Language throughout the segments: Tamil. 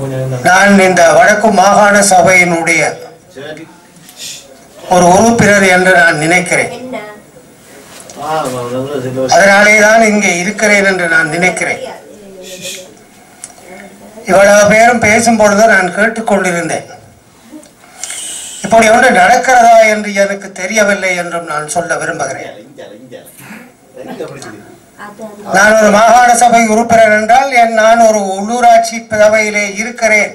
நான் இந்த வடக்கு மாகாண சபையினுடைய ஒரு உறுப்பினர் என்று நான் நினைக்கிறேன். அதனாலே தான் இங்கே இருக்கிறேன் என்று நான் நினைக்கிறேன். இவ்வளவு பேரும் பேசும் பொழுது நான் கேட்டுக்கொண்டிருந்தேன். இப்படி ஒன்று நடக்கிறதா என்று எனக்கு தெரியவில்லை என்றும் நான் சொல்ல விரும்புகிறேன். நான் ஒரு மாகாண சபை உறுப்பினர் என்றால் நான் ஒரு உள்ளூராட்சி சபையிலே இருக்கிறேன்,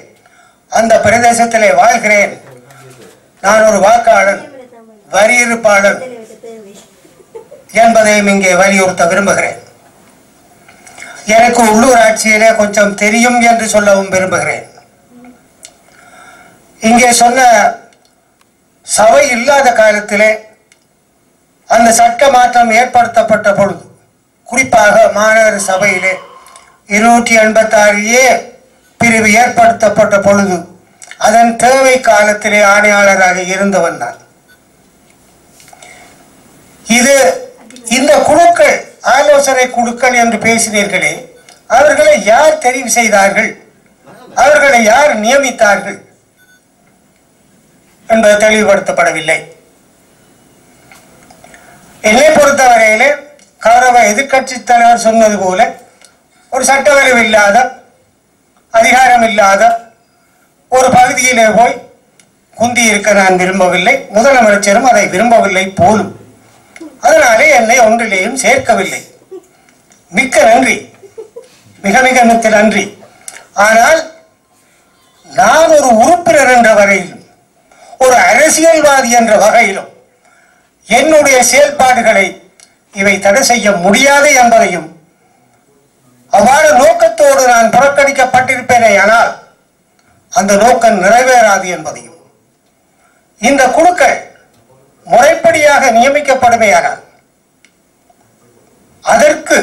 அந்த பிரதேசத்திலே வாழ்கிறேன், நான் ஒரு வாக்காளர், வரியிருப்பாளர் என்பதையும் இங்கே வலியுறுத்த விரும்புகிறேன். எனக்கு உள்ளூராட்சியிலே கொஞ்சம் தெரியும் என்று சொல்லவும் விரும்புகிறேன். இங்கே சொன்ன சபை இல்லாத காலத்திலே அந்த சட்ட மாற்றம் ஏற்படுத்தப்பட்ட பொழுது, குறிப்பாக மாநகர சபையிலே 286A பிரிவு ஏற்படுத்தப்பட்ட பொழுது அதன் தேவை காலத்திலே ஆணையாளராக இருந்தவன் நான். இந்த குழுக்கள், ஆலோசனை குழுக்கள் என்று பேசினீர்களே, அவர்களை யார் தெரிவு செய்தார்கள், அவர்களை யார் நியமித்தார்கள் என்பது தெளிவுபடுத்தப்படவில்லை. என்னை பொறுத்தவரையிலே கௌரவ எதிர்கட்சி தலைவர் சொன்னது போல ஒரு சட்டவரைவு இல்லாத, அதிகாரம் இல்லாத ஒரு பகுதியிலே போய் குந்தி இருக்க நான் விரும்பவில்லை. முதலமைச்சரும் அதை விரும்பவில்லை போலும். அதனாலே என்னை ஒன்றிலேயும் சேர்க்கவில்லை. மிக்க நன்றி, மிக மிக மிக்க நன்றி. ஆனால் நான் ஒரு உறுப்பினர் என்ற வகையிலும், ஒரு அரசியல்வாதி என்ற வகையிலும் என்னுடைய செயல்பாடுகளை இவை தடை செய்ய முடியாது என்பதையும், அவ்வாறு நோக்கத்தோடு நான் புறக்கணிக்கப்பட்டிருப்பேனே ஆனால் அந்த நோக்கம் நிறைவேறாது என்பதையும், இந்த குழுக்கள் முறைப்படியாக நியமிக்கப்படுமையானால் அதற்கு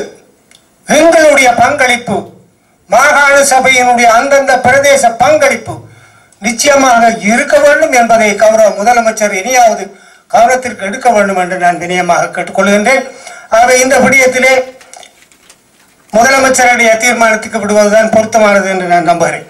எங்களுடைய பங்களிப்பு, மாகாண சபையினுடைய அந்தந்த பிரதேச பங்களிப்பு நிச்சயமாக இருக்க வேண்டும் என்பதை கௌரவ முதலமைச்சர் இனியாவது கவனத்திற்கு எடுக்க வேண்டும் என்று நான் வினயமாக கேட்டுக்கொள்கின்றேன். ஆகவே இந்த விடயத்திலே முதலமைச்சருடைய தீர்மானத்துக்கு விடுவதுதான் பொருத்தமானது என்று நான் நம்புகிறேன்.